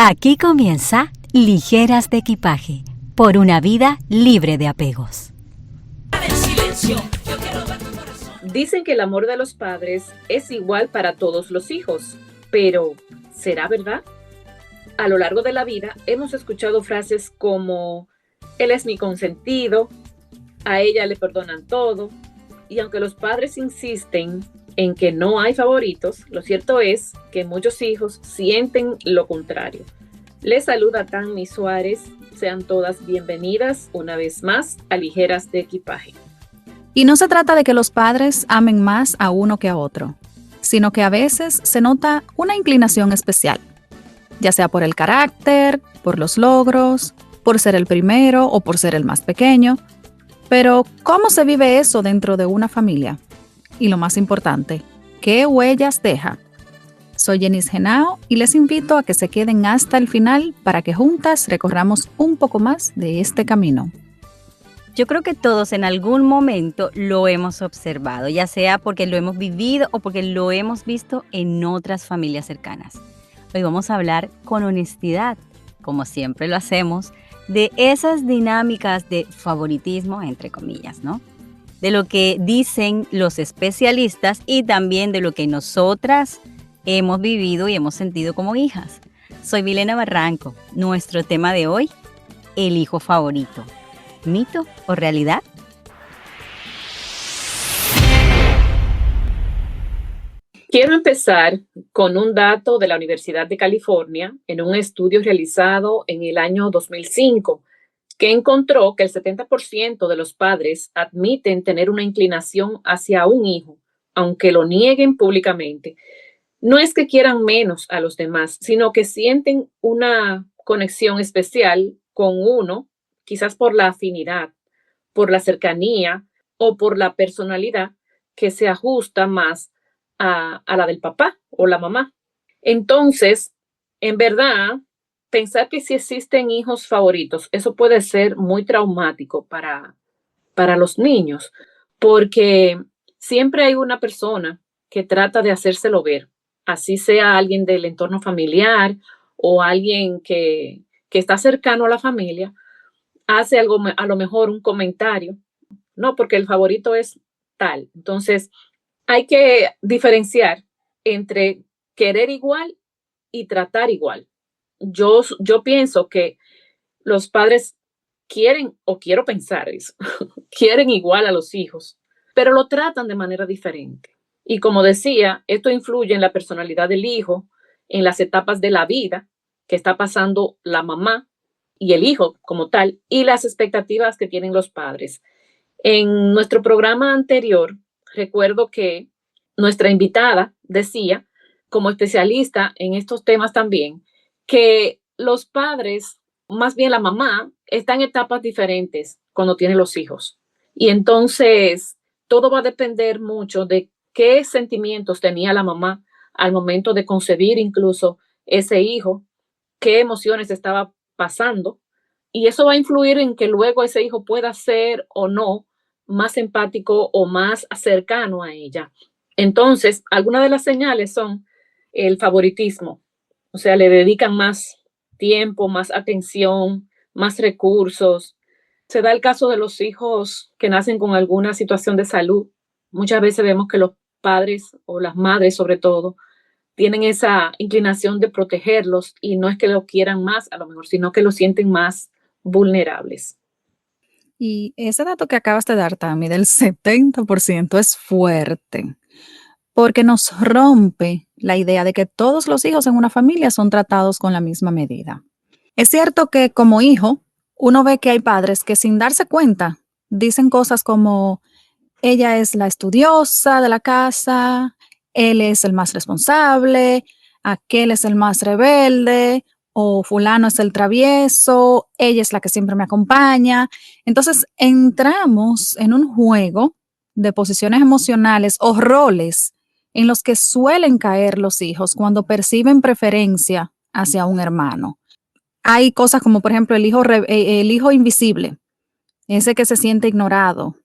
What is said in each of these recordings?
Aquí comienza Ligeras de Equipaje, por una vida libre de apegos. Dicen que el amor de los padres es igual para todos los hijos, pero ¿será verdad? A lo largo de la vida hemos escuchado frases como él es mi consentido, a ella le perdonan todo, y aunque los padres insisten en que no hay favoritos, lo cierto es que muchos hijos sienten lo contrario. Les saluda Tanmi Suárez, sean todas bienvenidas una vez más a Ligeras de Equipaje. Y no se trata de que los padres amen más a uno que a otro, sino que a veces se nota una inclinación especial, ya sea por el carácter, por los logros, por ser el primero o por ser el más pequeño. Pero, ¿cómo se vive eso dentro de una familia? Y lo más importante, ¿qué huellas deja? Soy Jenis Genao y les invito a que se queden hasta el final para que juntas recorramos un poco más de este camino. Yo creo que todos en algún momento lo hemos observado, ya sea porque lo hemos vivido o porque lo hemos visto en otras familias cercanas. Hoy vamos a hablar con honestidad, como siempre lo hacemos, de esas dinámicas de favoritismo, entre comillas, ¿no? De lo que dicen los especialistas y también de lo que nosotras hemos vivido y hemos sentido como hijas. Soy Milena Barranco. Nuestro tema de hoy, el hijo favorito. ¿Mito o realidad? Quiero empezar con un dato de la Universidad de California en un estudio realizado en el año 2005 que encontró que el 70% de los padres admiten tener una inclinación hacia un hijo, aunque lo nieguen públicamente. No es que quieran menos a los demás, sino que sienten una conexión especial con uno, quizás por la afinidad, por la cercanía o por la personalidad que se ajusta más a la del papá o la mamá. Entonces, en verdad, pensar que si existen hijos favoritos, eso puede ser muy traumático para los niños, porque siempre hay una persona que trata de hacérselo ver, así sea alguien del entorno familiar o alguien que está cercano a la familia, hace algo, a lo mejor un comentario, no, porque el favorito es tal. Entonces, hay que diferenciar entre querer igual y tratar igual. Yo pienso que los padres quieren, o quiero pensar eso, quieren igual a los hijos, pero lo tratan de manera diferente. Y como decía, esto influye en la personalidad del hijo, en las etapas de la vida que está pasando la mamá y el hijo como tal, y las expectativas que tienen los padres. En nuestro programa anterior, recuerdo que nuestra invitada decía, como especialista en estos temas también, que los padres, más bien la mamá, está en etapas diferentes cuando tiene los hijos. Y entonces todo va a depender mucho de qué sentimientos tenía la mamá al momento de concebir incluso ese hijo, qué emociones estaba pasando. Y eso va a influir en que luego ese hijo pueda ser o no más empático o más cercano a ella. Entonces, algunas de las señales son el favoritismo, o sea, le dedican más tiempo, más atención, más recursos. Se da el caso de los hijos que nacen con alguna situación de salud. Muchas veces vemos que los padres o las madres, sobre todo, tienen esa inclinación de protegerlos y no es que lo quieran más, a lo mejor, sino que lo sienten más vulnerables. Y ese dato que acabas de dar, Tami, del 70% es fuerte, porque nos rompe la idea de que todos los hijos en una familia son tratados con la misma medida. Es cierto que como hijo, uno ve que hay padres que sin darse cuenta dicen cosas como, ella es la estudiosa de la casa, él es el más responsable, aquel es el más rebelde, o fulano es el travieso, ella es la que siempre me acompaña. Entonces entramos en un juego de posiciones emocionales o roles en los que suelen caer los hijos cuando perciben preferencia hacia un hermano. Hay cosas como, por ejemplo, el hijo invisible, ese que se siente ignorado,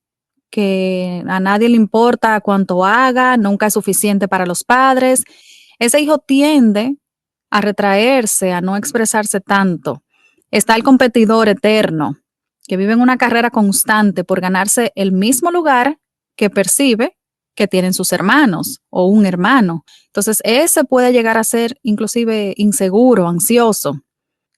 que a nadie le importa cuánto haga, nunca es suficiente para los padres. Ese hijo tiende a retraerse, a no expresarse tanto. Está el competidor eterno, que vive en una carrera constante por ganarse el mismo lugar que percibe que tienen sus hermanos o un hermano. Entonces, ese puede llegar a ser inclusive inseguro, ansioso.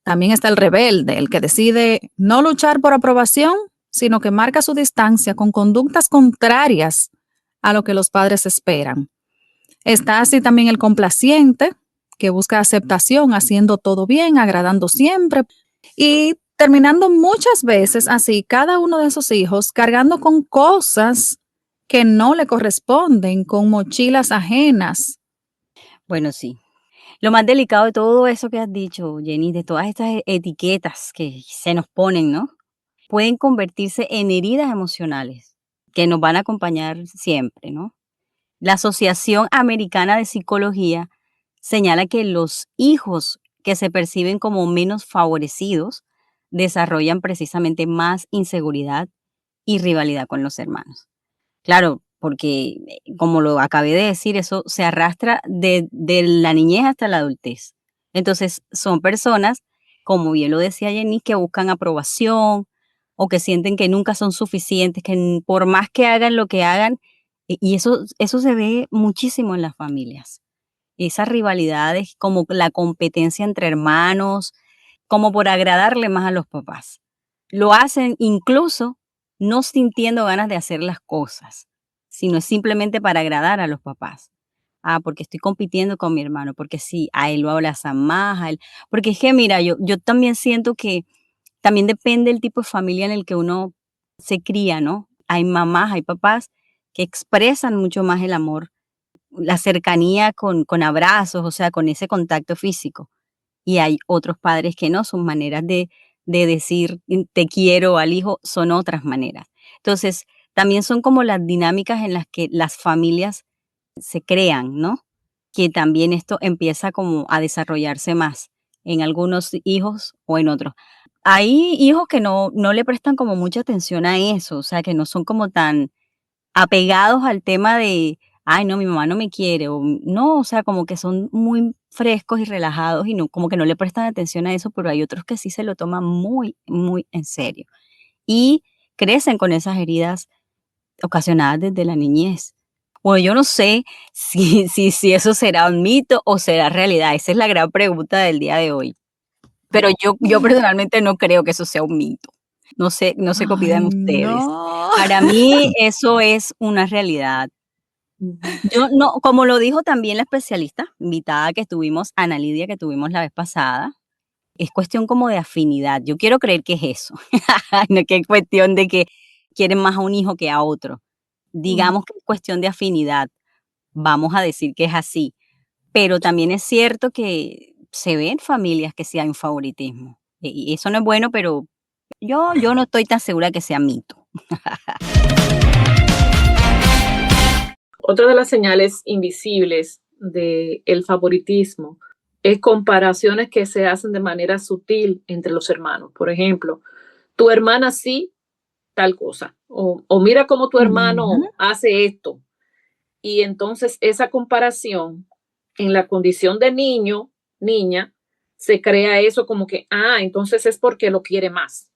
También está el rebelde, el que decide no luchar por aprobación, sino que marca su distancia con conductas contrarias a lo que los padres esperan. Está así también el complaciente, que busca aceptación, haciendo todo bien, agradando siempre y terminando muchas veces así, cada uno de esos hijos cargando con cosas que no le corresponden, con mochilas ajenas. Bueno, sí. Lo más delicado de todo eso que has dicho, Jenny, de todas estas etiquetas que se nos ponen, ¿no? Pueden convertirse en heridas emocionales que nos van a acompañar siempre, ¿no? La Asociación Americana de Psicología señala que los hijos que se perciben como menos favorecidos desarrollan precisamente más inseguridad y rivalidad con los hermanos. Claro, porque como lo acabé de decir, eso se arrastra de la niñez hasta la adultez. Entonces, son personas, como bien lo decía Jenny, que buscan aprobación o que sienten que nunca son suficientes, que por más que hagan lo que hagan, y eso se ve muchísimo en las familias. Esas rivalidades, como la competencia entre hermanos, como por agradarle más a los papás. Lo hacen incluso no sintiendo ganas de hacer las cosas, sino es simplemente para agradar a los papás. Ah, porque estoy compitiendo con mi hermano, porque sí, a él lo abrazan más, a él. Porque es que, mira, yo también siento que también depende del tipo de familia en el que uno se cría, ¿no? Hay mamás, hay papás que expresan mucho más el amor, la cercanía con abrazos, o sea, con ese contacto físico. Y hay otros padres que no, sus maneras de decir te quiero al hijo son otras maneras. Entonces, también son como las dinámicas en las que las familias se crean, ¿no? Que también esto empieza como a desarrollarse más en algunos hijos o en otros. Hay hijos que no le prestan como mucha atención a eso, o sea, que no son como tan apegados al tema de, ay, no, mi mamá no me quiere, o no, o sea, como que son muy frescos y relajados y no, como que no le prestan atención a eso, pero hay otros que sí se lo toman muy, muy en serio y crecen con esas heridas ocasionadas desde la niñez. Bueno, yo no sé si eso será un mito o será realidad. Esa es la gran pregunta del día de hoy. Pero yo personalmente no creo que eso sea un mito. No sé qué Ay, opinan ustedes. no. Para mí eso es una realidad. Yo no, como lo dijo también la especialista invitada que tuvimos, Ana Lidia, que tuvimos la vez pasada, es cuestión como de afinidad. Yo quiero creer que es eso. No que es cuestión de que quieren más a un hijo que a otro. Digamos que es cuestión de afinidad. Vamos a decir que es así. Pero también es cierto que se ven familias que sí hay un favoritismo. Y eso no es bueno, pero yo no estoy tan segura que sea mito. Otra de las señales invisibles del favoritismo es comparaciones que se hacen de manera sutil entre los hermanos. Por ejemplo, tu hermana sí, tal cosa. O mira cómo tu hermano hace esto. Y entonces esa comparación en la condición de niño, niña, se crea eso como que, entonces es porque lo quiere más.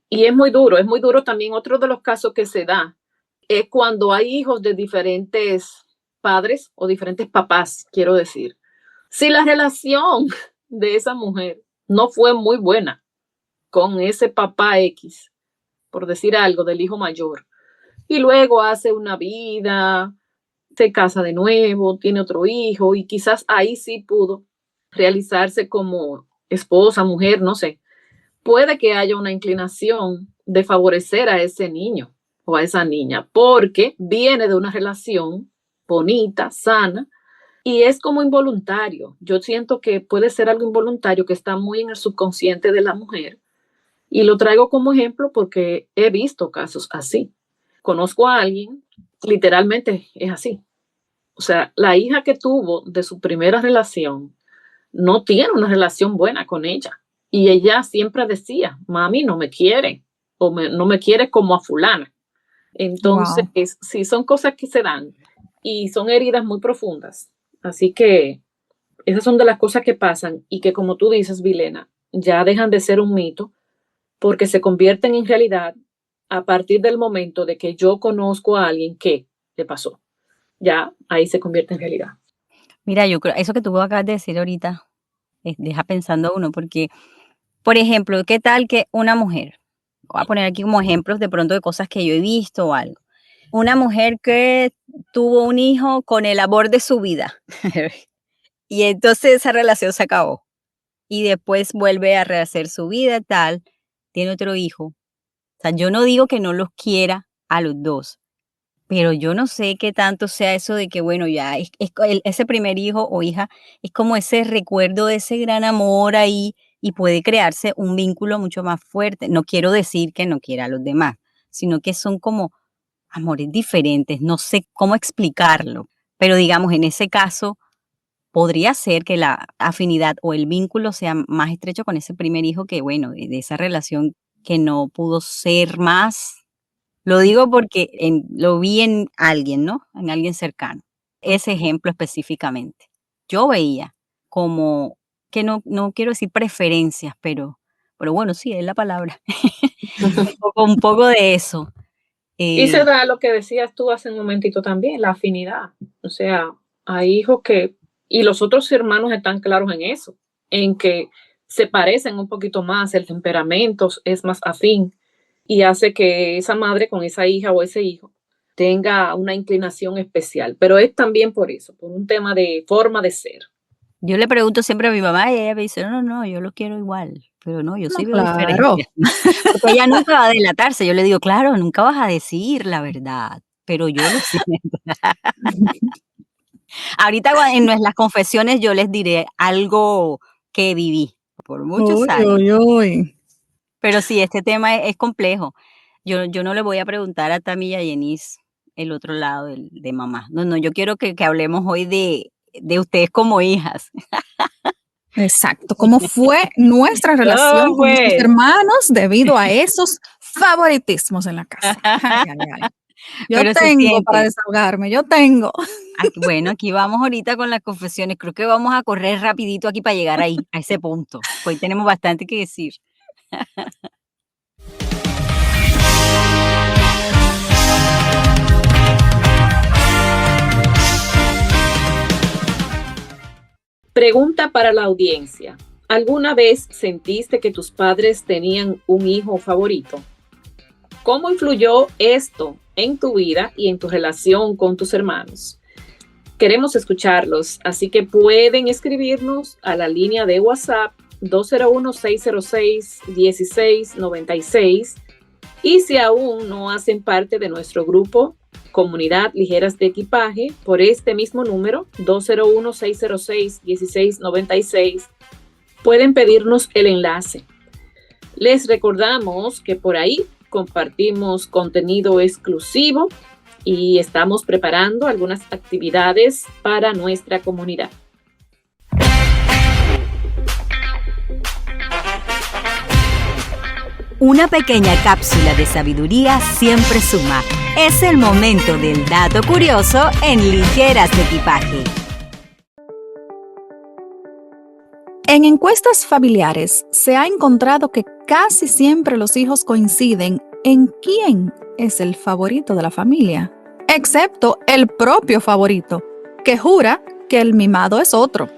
Y es muy duro también. Otro de los casos que se da es cuando hay hijos de diferentes padres o diferentes papás, quiero decir. Si la relación de esa mujer no fue muy buena con ese papá X, por decir algo, del hijo mayor, y luego hace una vida, se casa de nuevo, tiene otro hijo y quizás ahí sí pudo realizarse como esposa, mujer, no sé. Puede que haya una inclinación de favorecer a ese niño o a esa niña porque viene de una relación bonita, sana y es como involuntario. Yo siento que puede ser algo involuntario que está muy en el subconsciente de la mujer y lo traigo como ejemplo porque he visto casos así. Conozco a alguien, literalmente es así. O sea, la hija que tuvo de su primera relación no tiene una relación buena con ella. Y ella siempre decía, mami no me quiere o no me quiere como a fulana. Entonces, Wow. sí, son cosas que se dan y son heridas muy profundas. Así que Esas son de las cosas que pasan y que, como tú dices, Vilena, ya dejan de ser un mito porque se convierten en realidad a partir del momento de que yo conozco a alguien que le pasó. Ya ahí se convierte en realidad. Mira, yo creo, eso que tú acabas de decir ahorita, deja pensando a uno, porque, por ejemplo, ¿qué tal que una mujer, voy a poner aquí como ejemplos de pronto de cosas que yo he visto o algo, una mujer que tuvo un hijo con el amor de su vida y entonces esa relación se acabó y después vuelve a rehacer su vida tal, tiene otro hijo. O sea, yo no digo que no los quiera a los dos, pero yo no sé qué tanto sea eso de que, bueno, ya ese primer hijo o hija es como ese recuerdo de ese gran amor ahí y puede crearse un vínculo mucho más fuerte. No quiero decir que no quiera a los demás, sino que son como amores diferentes. No sé cómo explicarlo, pero digamos, en ese caso podría ser que la afinidad o el vínculo sea más estrecho con ese primer hijo que, bueno, de esa relación que no pudo ser más. Lo digo porque lo vi en alguien, ¿no? En alguien cercano. Ese ejemplo específicamente. Yo veía como, que no quiero decir preferencias, pero bueno, sí, es la palabra. un poco de eso. Y se da lo que decías tú hace un momentito también, la afinidad. O sea, hay hijos que, y los otros hermanos están claros en eso, en que se parecen un poquito más, el temperamento es más afín y hace que esa madre con esa hija o ese hijo tenga una inclinación especial. Pero es también por eso, por un tema de forma de ser. Yo le pregunto siempre a mi mamá y ella me dice, no, yo lo quiero igual. Pero no, yo sí veo diferencia. Porque ella nunca va a delatarse. Yo le digo, claro, nunca vas a decir la verdad, pero yo lo siento. Ahorita en nuestras confesiones yo les diré algo que viví por muchos años. Pero sí, este tema es complejo. Yo no le voy a preguntar a Tami y a Yenis el otro lado de mamá. No, yo quiero que hablemos hoy de ustedes como hijas. Exacto, cómo fue nuestra relación con nuestros hermanos debido a esos favoritismos en la casa. Ay. Yo tengo para desahogarme, yo tengo. Bueno, aquí vamos ahorita con las confesiones. Creo que vamos a correr rapidito aquí para llegar ahí, a ese punto. Hoy tenemos bastante que decir. Pregunta para la audiencia. ¿Alguna vez sentiste que tus padres tenían un hijo favorito? ¿Cómo influyó esto en tu vida y en tu relación con tus hermanos? Queremos escucharlos, así que pueden escribirnos a la línea de WhatsApp 201-606-1696 y si aún no hacen parte de nuestro grupo Comunidad Ligeras de Equipaje, por este mismo número 201-606-1696 pueden pedirnos el enlace. Les recordamos que por ahí compartimos contenido exclusivo y estamos preparando algunas actividades para nuestra comunidad. Una pequeña cápsula de sabiduría siempre suma. Es el momento del dato curioso en Ligeras de Equipaje. En encuestas familiares se ha encontrado que casi siempre los hijos coinciden en quién es el favorito de la familia, excepto el propio favorito, que jura que el mimado es otro.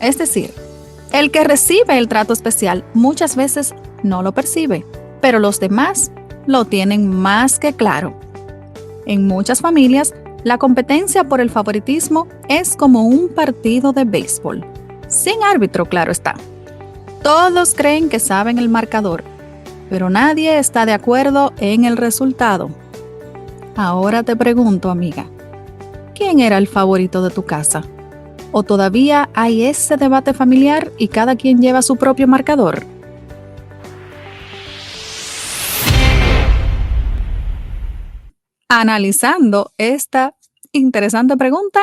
Es decir, el que recibe el trato especial muchas veces no lo percibe, pero los demás lo tienen más que claro. En muchas familias, la competencia por el favoritismo es como un partido de béisbol. Sin árbitro, claro está. Todos creen que saben el marcador, pero nadie está de acuerdo en el resultado. Ahora te pregunto, amiga, ¿quién era el favorito de tu casa? ¿O todavía hay ese debate familiar y cada quien lleva su propio marcador? Analizando esta interesante pregunta,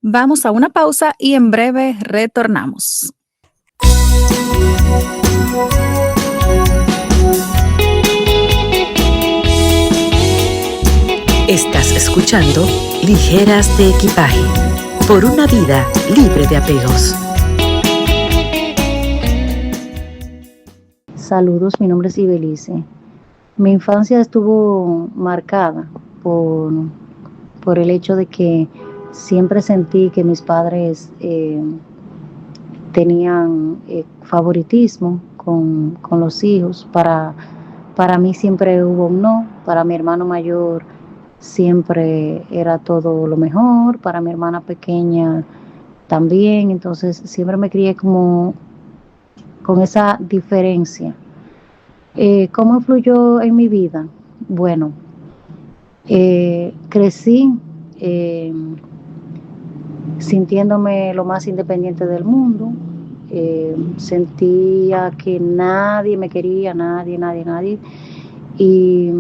vamos a una pausa y en breve retornamos. Estás escuchando Ligeras de Equipaje, por una vida libre de apegos. Saludos, mi nombre es Ibelice. Mi infancia estuvo marcada por el hecho de que siempre sentí que mis padres tenían favoritismo con los hijos. Para mí siempre hubo un no, para mi hermano mayor siempre era todo lo mejor, para mi hermana pequeña también, entonces siempre me crié como con esa diferencia. ¿Cómo influyó en mi vida? Bueno, crecí sintiéndome lo más independiente del mundo. Sentía que nadie me quería, nadie. Y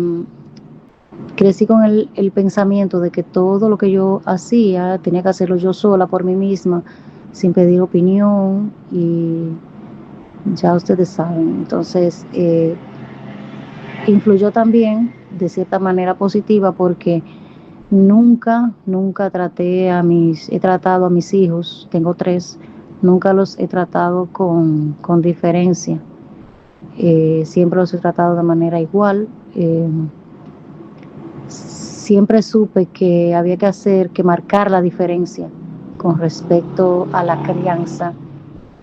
crecí con el pensamiento de que todo lo que yo hacía tenía que hacerlo yo sola por mí misma, sin pedir opinión, y ya ustedes saben. Entonces, influyó también de cierta manera positiva porque nunca he tratado a mis hijos, tengo 3, nunca los he tratado con diferencia. Siempre los he tratado de manera igual. Siempre supe que había que marcar la diferencia con respecto a la crianza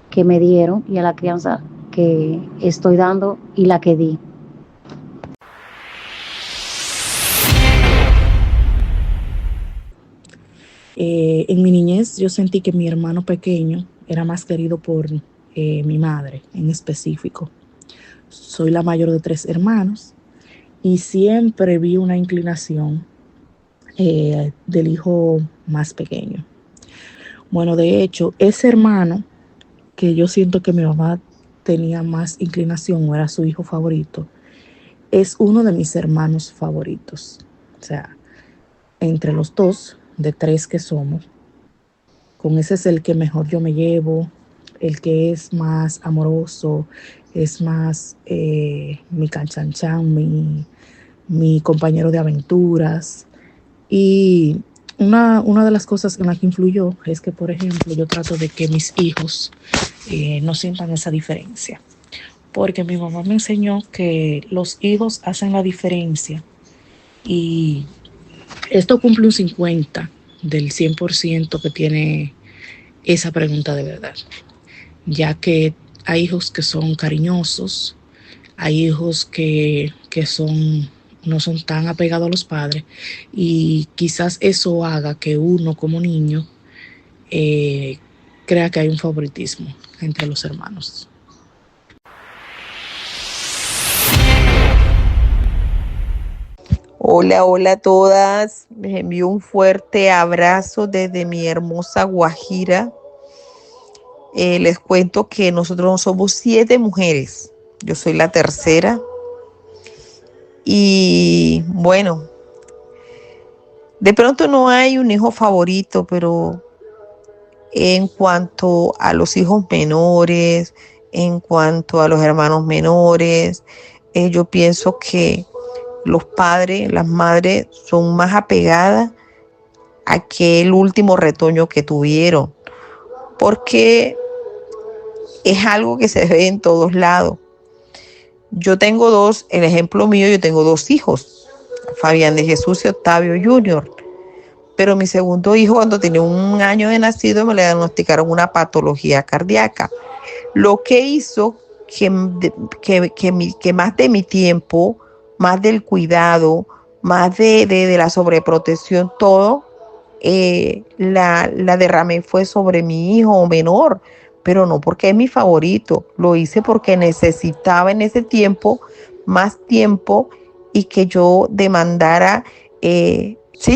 que me dieron y a la crianza que estoy dando y la que di. En mi niñez yo sentí que mi hermano pequeño era más querido por mi madre en específico. Soy la mayor de 3 hermanos y siempre vi una inclinación del hijo más pequeño. Bueno, de hecho, ese hermano que yo siento que mi mamá tenía más inclinación o era su hijo favorito, es uno de mis hermanos favoritos. O sea, entre los 2, de 3 que somos, con ese es el que mejor yo me llevo, el que es más amoroso, es más mi canchanchan, mi compañero de aventuras. Y una de las cosas en las que influyó es que, por ejemplo, yo trato de que mis hijos no sientan esa diferencia. Porque mi mamá me enseñó que los hijos hacen la diferencia y esto cumple un 50 del 100% que tiene esa pregunta de verdad. Ya que hay hijos que son cariñosos, hay hijos que no son tan apegados a los padres y quizás eso haga que uno como niño crea que hay un favoritismo entre los hermanos. Hola a todas. Les envío un fuerte abrazo desde mi hermosa Guajira. Les cuento que nosotros somos 7 mujeres. Yo soy la tercera. Y bueno, de pronto no hay un hijo favorito, pero en cuanto a los hijos menores, en cuanto a los hermanos menores, yo pienso que los padres, las madres son más apegadas a aquel último retoño que tuvieron, porque es algo que se ve en todos lados. Yo tengo 2, el ejemplo mío, yo tengo 2 hijos, Fabián de Jesús y Octavio Jr., pero mi segundo hijo, cuando tenía 1 año de nacido, me le diagnosticaron una patología cardíaca, lo que hizo que más de mi tiempo, más del cuidado, más de la sobreprotección, todo la derramé fue sobre mi hijo menor, pero no porque es mi favorito, lo hice porque necesitaba en ese tiempo más tiempo y que yo demandara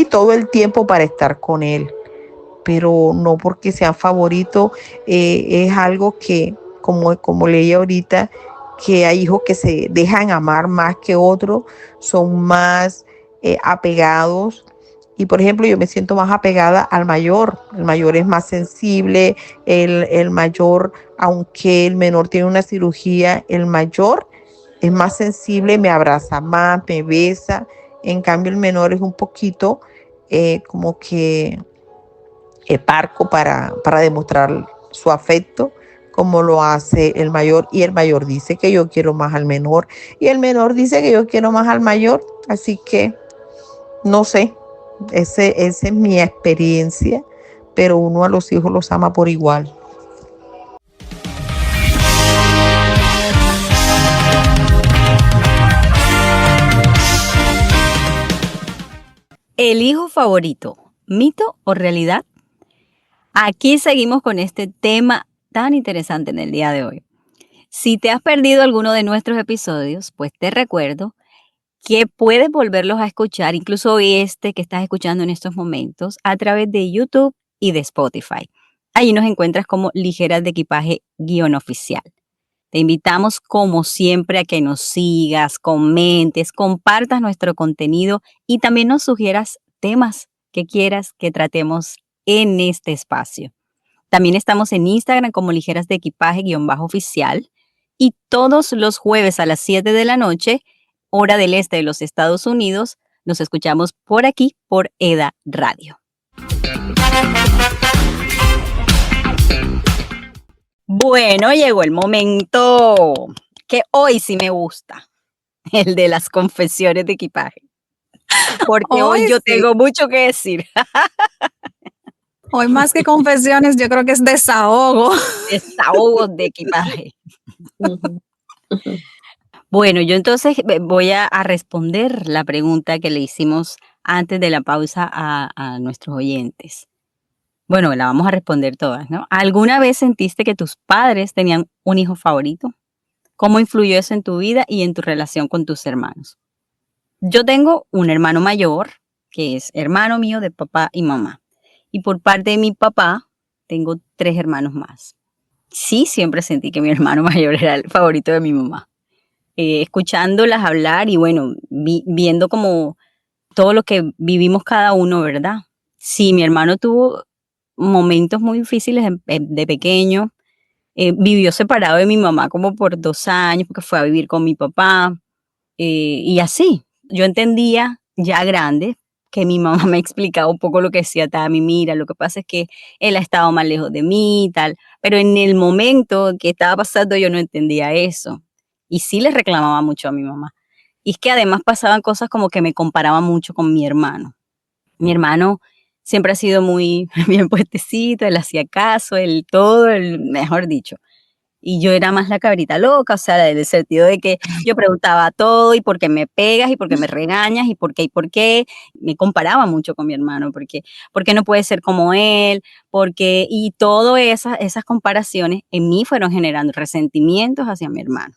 todo el tiempo para estar con él, pero no porque sea favorito. Es algo que, como leí ahorita, que hay hijos que se dejan amar más que otros, son más apegados. Y por ejemplo, yo me siento más apegada al mayor. El mayor es más sensible, el mayor, aunque el menor tiene una cirugía, el mayor es más sensible, me abraza más, me besa. En cambio, el menor es un poquito como que parco para demostrar su afecto como lo hace el mayor, y el mayor dice que yo quiero más al menor y el menor dice que yo quiero más al mayor. Así que no sé, esa es mi experiencia, pero uno a los hijos los ama por igual. ¿El hijo favorito, mito o realidad? Aquí seguimos con este tema tan interesante en el día de hoy. Si te has perdido alguno de nuestros episodios, pues te recuerdo que puedes volverlos a escuchar, incluso este que estás escuchando en estos momentos, a través de YouTube y de Spotify. Ahí nos encuentras como Ligeras de Equipaje _oficial. Te invitamos como siempre a que nos sigas, comentes, compartas nuestro contenido y también nos sugieras temas que quieras que tratemos en este espacio. También estamos en Instagram como Ligeras de Equipaje _oficial y todos los jueves a las 7 de la noche, hora del este de los Estados Unidos, nos escuchamos por aquí por EDA Radio. Bueno, llegó el momento que hoy sí me gusta, el de las confesiones de equipaje, porque hoy yo tengo mucho que decir. Hoy más que confesiones, yo creo que es desahogo. Desahogos de equipaje. Bueno, yo entonces voy a responder la pregunta que le hicimos antes de la pausa a nuestros oyentes. Bueno, la vamos a responder todas, ¿no? ¿Alguna vez sentiste que tus padres tenían un hijo favorito? ¿Cómo influyó eso en tu vida y en tu relación con tus hermanos? Yo tengo un hermano mayor, que es hermano mío de papá y mamá. Y por parte de mi papá, tengo 3 hermanos más. Sí, siempre sentí que mi hermano mayor era el favorito de mi mamá. Escuchándolas hablar y bueno, viendo como todo lo que vivimos cada uno, ¿verdad? Sí, mi hermano tuvo momentos muy difíciles de pequeño. Vivió separado de mi mamá como por 2 años porque fue a vivir con mi papá. Y así, yo entendía ya grande que mi mamá me explicaba un poco lo que decía Tami, mira, lo que pasa es que él ha estado más lejos de mí y tal, pero en el momento que estaba pasando yo no entendía eso. Y sí le reclamaba mucho a mi mamá. Y es que además pasaban cosas como que me comparaba mucho con mi hermano. Mi hermano siempre ha sido muy bien puestecito, él hacía caso, él todo, mejor dicho. Y yo era más la cabrita loca, o sea, en el sentido de que yo preguntaba todo, y por qué me pegas, y por qué me regañas, y por qué. Me comparaba mucho con mi hermano, porque no puede ser como él, y todas esas comparaciones en mí fueron generando resentimientos hacia mi hermano.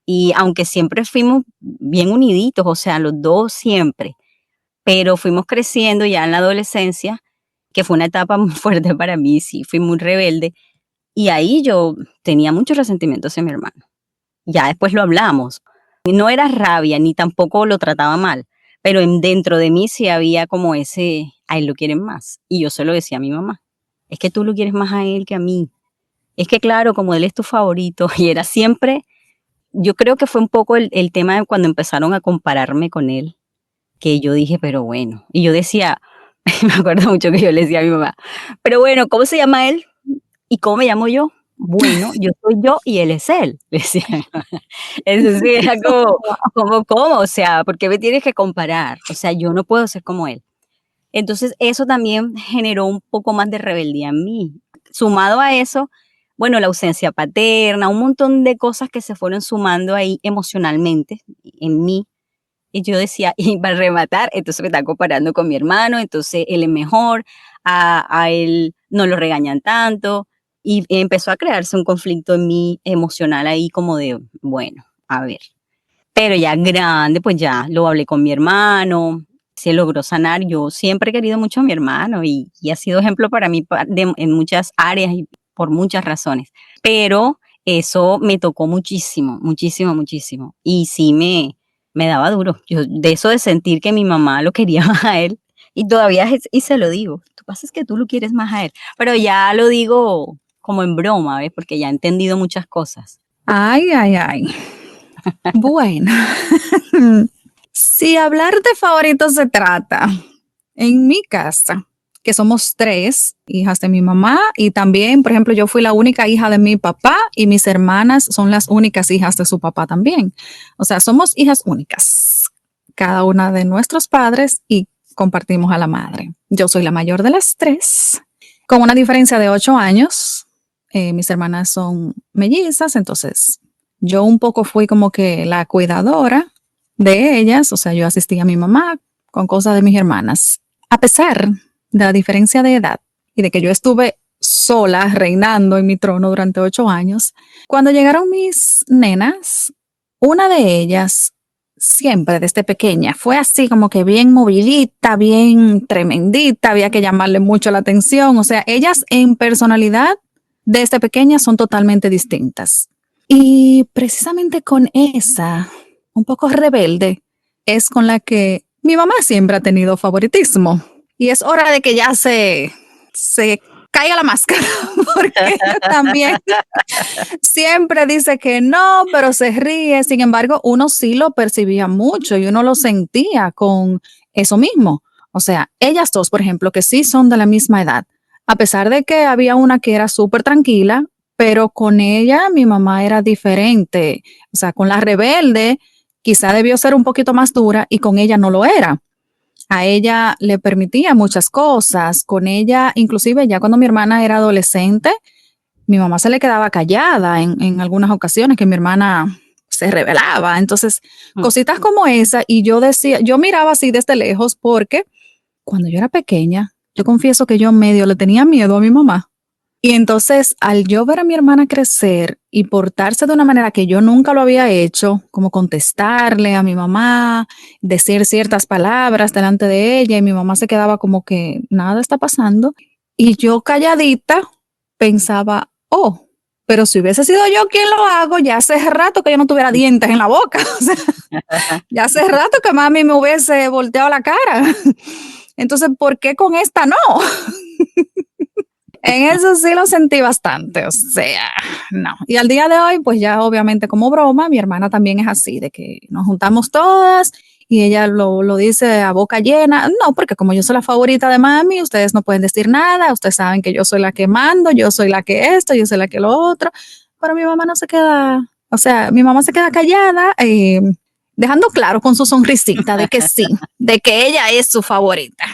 Y aunque siempre fuimos bien uniditos, o sea, los dos siempre, pero fuimos creciendo ya en la adolescencia, que fue una etapa muy fuerte para mí, sí, fui muy rebelde. Y ahí yo tenía mucho resentimiento hacia mi hermano. Ya después lo hablamos. No era rabia, ni tampoco lo trataba mal, pero dentro de mí sí había como ese, a él lo quieren más. Y yo se lo decía a mi mamá, es que tú lo quieres más a él que a mí. Es que claro, como él es tu favorito, y era siempre, yo creo que fue un poco el tema de cuando empezaron a compararme con él, que yo dije, pero bueno. Y yo decía, me acuerdo mucho que yo le decía a mi mamá, pero bueno, ¿cómo se llama él? ¿Y cómo me llamo yo? Bueno, yo soy yo y él es él, decía. Eso sí, era ¿cómo? O sea, ¿por qué me tienes que comparar? O sea, yo no puedo ser como él. Entonces, eso también generó un poco más de rebeldía en mí. Sumado a eso, bueno, la ausencia paterna, un montón de cosas que se fueron sumando ahí emocionalmente en mí. Y yo decía, y para rematar, entonces me están comparando con mi hermano, entonces él es mejor, a él no lo regañan tanto. Y empezó a crearse un conflicto en mí emocional ahí como de, bueno, a ver. Pero ya grande, pues ya lo hablé con mi hermano, se logró sanar. Yo siempre he querido mucho a mi hermano y ha sido ejemplo para mí en muchas áreas y por muchas razones. Pero eso me tocó muchísimo, muchísimo, muchísimo. Y sí me daba duro. Yo, de eso de sentir que mi mamá lo quería más a él. Y todavía y se lo digo. Lo que pasa es que tú lo quieres más a él. Pero ya lo digo como en broma, ¿ves? Porque ya he entendido muchas cosas. Ay. Bueno, si hablar de favoritos se trata, en mi casa, que somos 3 hijas de mi mamá y también, por ejemplo, yo fui la única hija de mi papá y mis hermanas son las únicas hijas de su papá también. O sea, somos hijas únicas, cada una de nuestros padres y compartimos a la madre. Yo soy la mayor de las 3, con una diferencia de 8 años. Mis hermanas son mellizas, entonces yo un poco fui como que la cuidadora de ellas, o sea, yo asistía a mi mamá con cosas de mis hermanas. A pesar de la diferencia de edad y de que yo estuve sola reinando en mi trono durante 8 años, cuando llegaron mis nenas, una de ellas siempre desde pequeña fue así como que bien movidita, bien tremendita, había que llamarle mucho la atención, o sea, ellas en personalidad desde pequeña son totalmente distintas. Y precisamente con esa, un poco rebelde, es con la que mi mamá siempre ha tenido favoritismo. Y es hora de que ya se caiga la máscara, porque ella también siempre dice que no, pero se ríe. Sin embargo, uno sí lo percibía mucho y uno lo sentía con eso mismo. O sea, ellas dos, por ejemplo, que sí son de la misma edad, a pesar de que había una que era súper tranquila, pero con ella mi mamá era diferente. O sea, con la rebelde quizá debió ser un poquito más dura y con ella no lo era. A ella le permitía muchas cosas. Con ella, inclusive ya cuando mi hermana era adolescente, mi mamá se le quedaba callada en algunas ocasiones que mi hermana se rebelaba. Entonces, cositas como esa. Y yo decía, yo miraba así desde lejos porque cuando yo era pequeña, yo confieso que yo medio le tenía miedo a mi mamá. Y entonces, al yo ver a mi hermana crecer y portarse de una manera que yo nunca lo había hecho, como contestarle a mi mamá, decir ciertas palabras delante de ella, y mi mamá se quedaba como que nada está pasando, y yo calladita pensaba, oh, pero si hubiese sido yo quien lo hago, ya hace rato que yo no tuviera dientes en la boca, o sea, ya hace rato que mami me hubiese volteado la cara. Entonces, ¿por qué con esta no? En eso sí lo sentí bastante, o sea, no. Y al día de hoy, pues ya obviamente como broma, mi hermana también es así, de que nos juntamos todas y ella lo dice a boca llena. No, porque como yo soy la favorita de mami, ustedes no pueden decir nada, ustedes saben que yo soy la que mando, yo soy la que esto, yo soy la que lo otro. Pero mi mamá no se queda, o sea, mi mamá se queda callada, dejando claro con su sonrisita de que sí, de que ella es su favorita.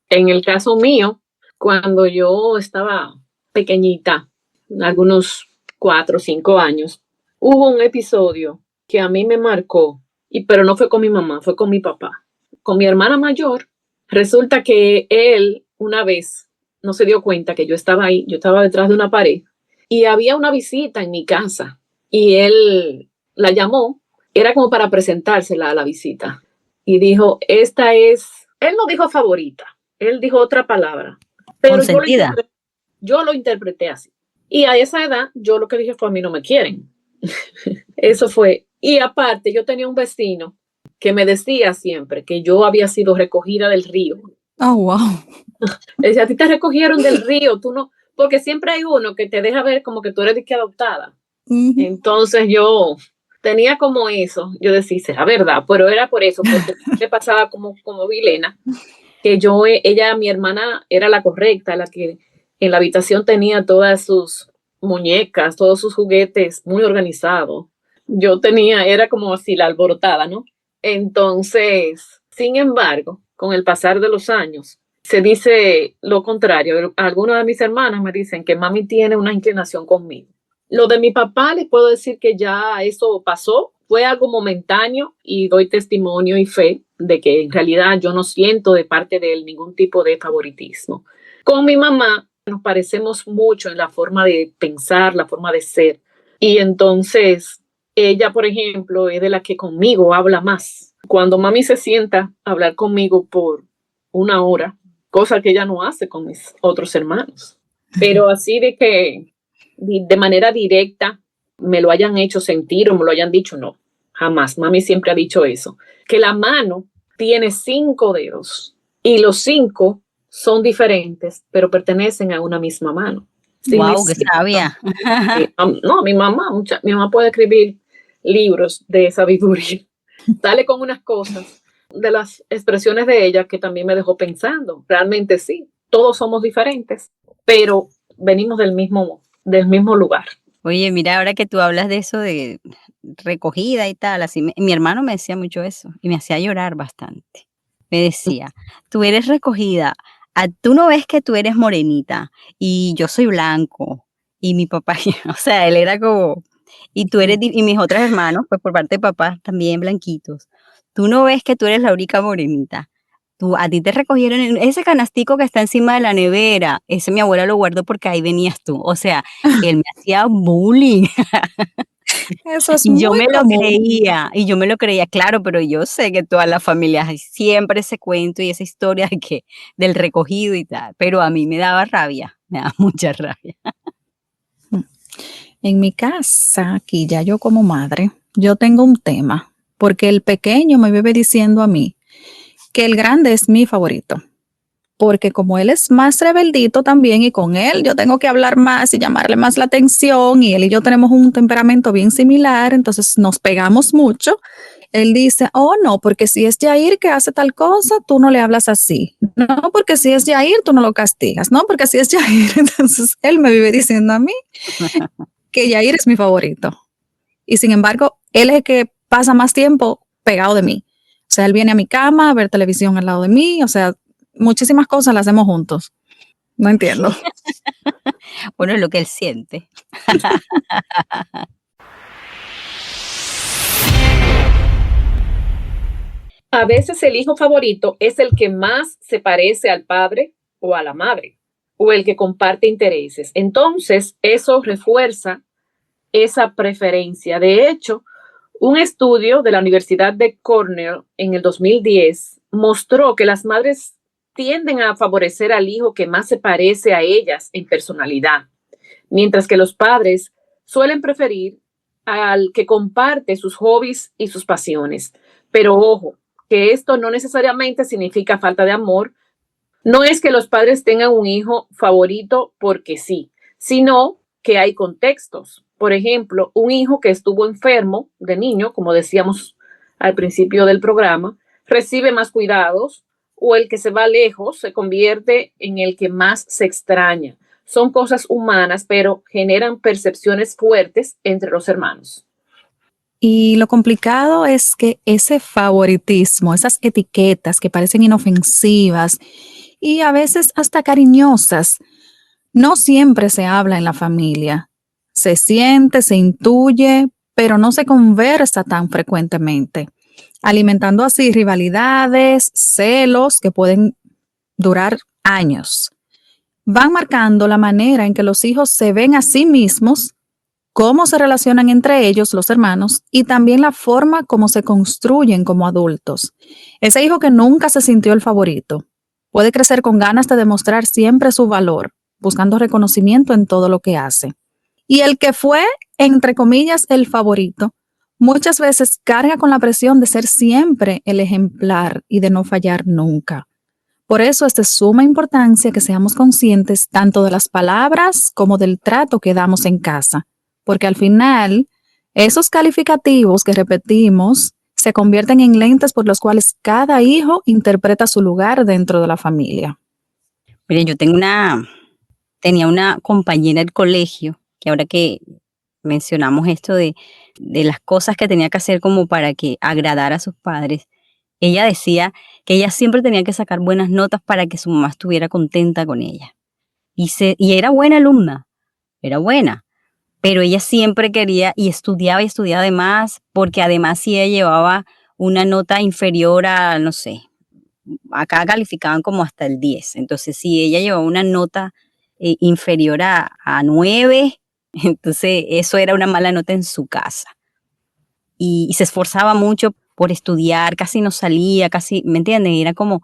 En el caso mío, cuando yo estaba pequeñita, algunos 4 o 5 años, hubo un episodio que a mí me marcó, pero no fue con mi mamá, fue con mi papá. Con mi hermana mayor, resulta que él una vez no se dio cuenta que yo estaba ahí, yo estaba detrás de una pared y había una visita en mi casa y él la llamó, era como para presentársela a la visita y dijo, esta es, él no dijo favorita, él dijo otra palabra. Pero yo lo interpreté así. Y a esa edad, yo lo que dije fue, a mí no me quieren. Eso fue. Y aparte, yo tenía un vecino que me decía siempre que yo había sido recogida del río. Oh, wow. Decía, a ti te recogieron del río, tú no, porque siempre hay uno que te deja ver como que tú eres de que adoptada. Uh-huh. Entonces yo tenía como eso. Yo decía, será verdad, pero era por eso, porque me pasaba como Vilena. Que ella, mi hermana, era la correcta, la que en la habitación tenía todas sus muñecas, todos sus juguetes muy organizados. Yo era como así la alborotada, ¿no? Entonces, sin embargo, con el pasar de los años, se dice lo contrario. Algunas de mis hermanas me dicen que mami tiene una inclinación conmigo. Lo de mi papá, les puedo decir que ya eso pasó. Fue algo momentáneo y doy testimonio y fe de que en realidad yo no siento de parte de él ningún tipo de favoritismo. Con mi mamá nos parecemos mucho en la forma de pensar, la forma de ser. Y entonces ella, por ejemplo, es de la que conmigo habla más. Cuando mami se sienta a hablar conmigo por 1 hora, cosa que ella no hace con mis otros hermanos. Pero así de que de manera directa me lo hayan hecho sentir o me lo hayan dicho, no, jamás. Mami siempre ha dicho eso, que la mano tiene 5 dedos y los 5 son diferentes, pero pertenecen a una misma mano. Sí, wow, qué sabia. No, mi mamá puede escribir libros de sabiduría. Sale con unas cosas de las expresiones de ella que también me dejó pensando. Realmente sí, todos somos diferentes, pero venimos del mismo lugar. Oye, mira, ahora que tú hablas de eso de recogida y tal, así mi hermano me decía mucho eso y me hacía llorar bastante. Me decía, tú eres recogida, tú no ves que tú eres morenita y yo soy blanco y mi papá, o sea, él era como, y tú eres, y mis otros hermanos, pues por parte de papá también blanquitos, tú no ves que tú eres la única morenita. A ti te recogieron en ese canastico que está encima de la nevera, ese mi abuela lo guardó porque ahí venías tú. O sea, él me hacía bullying Eso es y yo muy me lo común. creía, claro, pero yo sé que todas las familias hay siempre ese cuento y esa historia de que del recogido y tal, pero a mí me daba rabia, me daba mucha rabia. En mi casa, aquí ya yo como madre, yo tengo un tema, porque el pequeño me vive diciendo a mí que el grande es mi favorito, porque como él es más rebeldito también y con él yo tengo que hablar más y llamarle más la atención y él y yo tenemos un temperamento bien similar, entonces nos pegamos mucho. Él dice, oh no, porque si es Yair que hace tal cosa, tú no le hablas así. No, porque si es Yair, tú no lo castigas. No, porque si es Yair, entonces él me vive diciendo a mí que Yair es mi favorito. Y sin embargo, él es el que pasa más tiempo pegado de mí. O sea, él viene a mi cama a ver televisión al lado de mí. O sea, muchísimas cosas las hacemos juntos. No entiendo. Bueno, es lo que él siente. A veces el hijo favorito es el que más se parece al padre o a la madre, o el que comparte intereses. Entonces, eso refuerza esa preferencia. De hecho, un estudio de la Universidad de Cornell en el 2010 mostró que las madres tienden a favorecer al hijo que más se parece a ellas en personalidad, mientras que los padres suelen preferir al que comparte sus hobbies y sus pasiones. Pero ojo, que esto no necesariamente significa falta de amor. No es que los padres tengan un hijo favorito porque sí, sino que hay contextos. Por ejemplo, un hijo que estuvo enfermo de niño, como decíamos al principio del programa, recibe más cuidados, o el que se va lejos se convierte en el que más se extraña. Son cosas humanas, pero generan percepciones fuertes entre los hermanos. Y lo complicado es que ese favoritismo, esas etiquetas que parecen inofensivas y a veces hasta cariñosas, no siempre se habla en la familia. Se siente, se intuye, pero no se conversa tan frecuentemente, alimentando así rivalidades, celos que pueden durar años. Van marcando la manera en que los hijos se ven a sí mismos, cómo se relacionan entre ellos, los hermanos, y también la forma como se construyen como adultos. Ese hijo que nunca se sintió el favorito puede crecer con ganas de demostrar siempre su valor, buscando reconocimiento en todo lo que hace. Y el que fue, entre comillas, el favorito, muchas veces carga con la presión de ser siempre el ejemplar y de no fallar nunca. Por eso es de suma importancia que seamos conscientes tanto de las palabras como del trato que damos en casa, porque al final esos calificativos que repetimos se convierten en lentes por los cuales cada hijo interpreta su lugar dentro de la familia. Mire, tenía una compañera del colegio, que ahora que mencionamos esto de las cosas que tenía que hacer como para que agradara a sus padres, ella decía que ella siempre tenía que sacar buenas notas para que su mamá estuviera contenta con ella. Y era buena alumna, era buena, pero ella siempre quería y estudiaba de más, porque además si ella llevaba una nota inferior a, no sé, acá calificaban como hasta el 10, entonces si ella llevaba una nota inferior a 9, entonces eso era una mala nota en su casa. Y se esforzaba mucho por estudiar, casi no salía, casi, ¿me entienden? Y era como,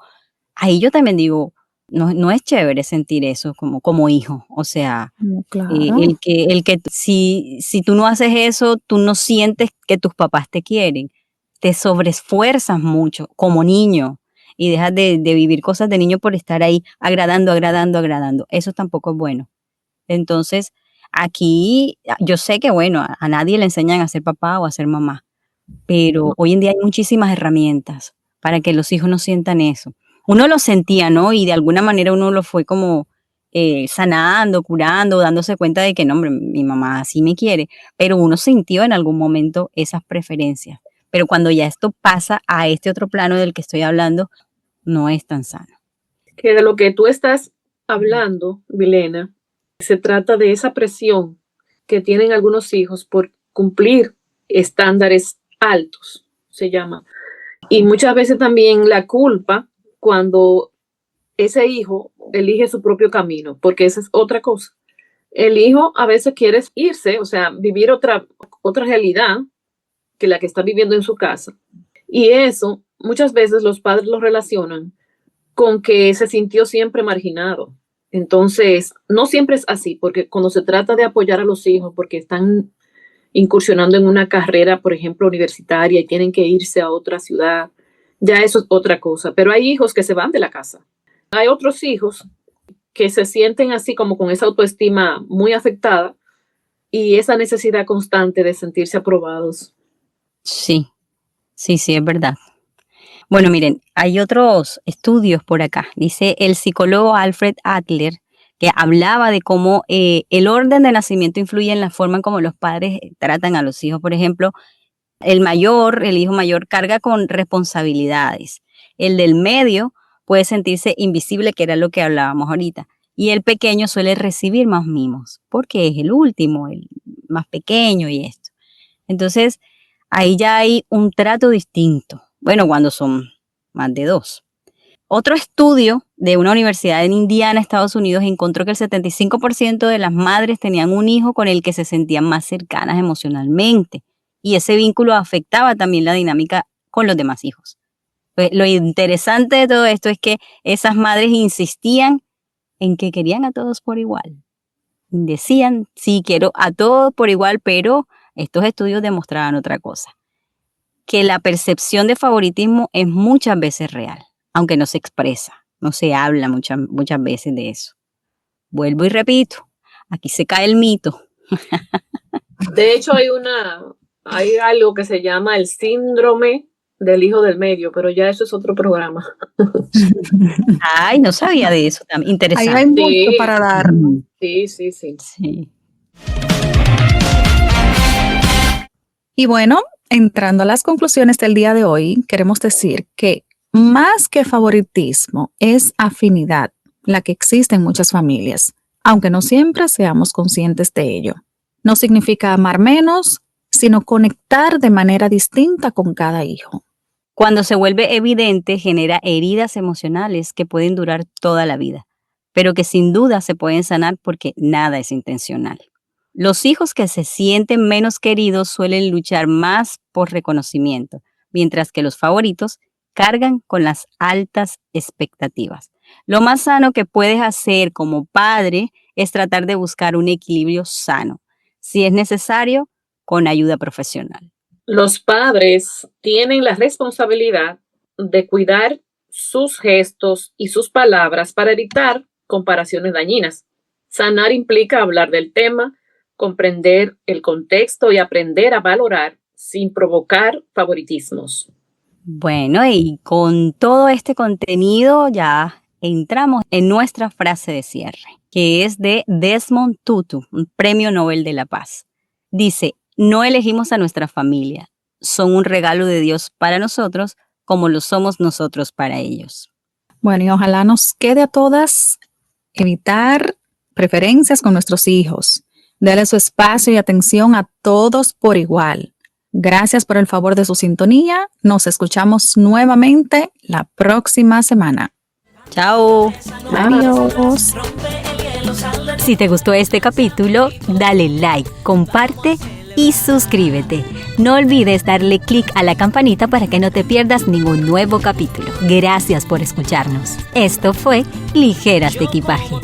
ahí yo también digo, no es chévere sentir eso como hijo, o sea, Claro. el que si tú no haces eso, tú no sientes que tus papás te quieren, te sobreesfuerzas mucho como niño y dejas de vivir cosas de niño por estar ahí agradando, eso tampoco es bueno. Entonces, aquí yo sé que, bueno, a nadie le enseñan a ser papá o a ser mamá, pero hoy en día hay muchísimas herramientas para que los hijos no sientan eso. uno lo sentía, ¿no? Y de alguna manera uno lo fue como sanando, curando, dándose cuenta de que, no, hombre, mi mamá sí me quiere, pero uno sintió en algún momento esas preferencias. Pero cuando ya esto pasa a este otro plano del que estoy hablando, no es tan sano. Que de lo que tú estás hablando, Vilena, se trata de esa presión que tienen algunos hijos por cumplir estándares altos, se llama. Y muchas veces también la culpa cuando ese hijo elige su propio camino, porque esa es otra cosa. El hijo a veces quiere irse, o sea, vivir otra realidad que la que está viviendo en su casa. Y eso muchas veces los padres lo relacionan con que se sintió siempre marginado. Entonces, no siempre es así, porque cuando se trata de apoyar a los hijos porque están incursionando en una carrera, por ejemplo, universitaria y tienen que irse a otra ciudad, ya eso es otra cosa. Pero hay hijos que se van de la casa. Hay otros hijos que se sienten así como con esa autoestima muy afectada y esa necesidad constante de sentirse aprobados. Sí, es verdad. Bueno, miren, hay otros estudios por acá. Dice el psicólogo Alfred Adler, que hablaba de cómo el orden de nacimiento influye en la forma en cómo los padres tratan a los hijos. Por ejemplo, el hijo mayor, carga con responsabilidades. El del medio puede sentirse invisible, que era lo que hablábamos ahorita. Y el pequeño suele recibir más mimos, porque es el último, el más pequeño y esto. Entonces, ahí ya hay un trato distinto. Bueno, cuando son más de 2. Otro estudio de una universidad en Indiana, Estados Unidos, encontró que el 75% de las madres tenían un hijo con el que se sentían más cercanas emocionalmente. Y ese vínculo afectaba también la dinámica con los demás hijos. Pues lo interesante de todo esto es que esas madres insistían en que querían a todos por igual. Decían, sí, quiero a todos por igual, pero estos estudios demostraban otra cosa. Que la percepción de favoritismo es muchas veces real, aunque no se expresa, no se habla muchas veces de eso. Vuelvo y repito, aquí se cae el mito. De hecho, hay algo que se llama el síndrome del hijo del medio, pero ya eso es otro programa. Ay, no sabía de eso. Interesante. Ahí hay mucho para dar. Sí. Y bueno, entrando a las conclusiones del día de hoy, queremos decir que más que favoritismo es afinidad la que existe en muchas familias, aunque no siempre seamos conscientes de ello. No significa amar menos, sino conectar de manera distinta con cada hijo. Cuando se vuelve evidente, genera heridas emocionales que pueden durar toda la vida, pero que sin duda se pueden sanar porque nada es intencional. Los hijos que se sienten menos queridos suelen luchar más por reconocimiento, mientras que los favoritos cargan con las altas expectativas. Lo más sano que puedes hacer como padre es tratar de buscar un equilibrio sano, si es necesario, con ayuda profesional. Los padres tienen la responsabilidad de cuidar sus gestos y sus palabras para evitar comparaciones dañinas. Sanar implica hablar del tema, comprender el contexto y aprender a valorar sin provocar favoritismos. Bueno, y con todo este contenido ya entramos en nuestra frase de cierre, que es de Desmond Tutu, un premio Nobel de la Paz. Dice, no elegimos a nuestra familia, son un regalo de Dios para nosotros como lo somos nosotros para ellos. Bueno, y ojalá nos quede a todas evitar preferencias con nuestros hijos. Dale su espacio y atención a todos por igual. Gracias por el favor de su sintonía. Nos escuchamos nuevamente la próxima semana. Chao. Adiós. Si te gustó este capítulo, dale like, comparte y suscríbete. No olvides darle clic a la campanita para que no te pierdas ningún nuevo capítulo. Gracias por escucharnos. Esto fue Ligeras de Equipaje.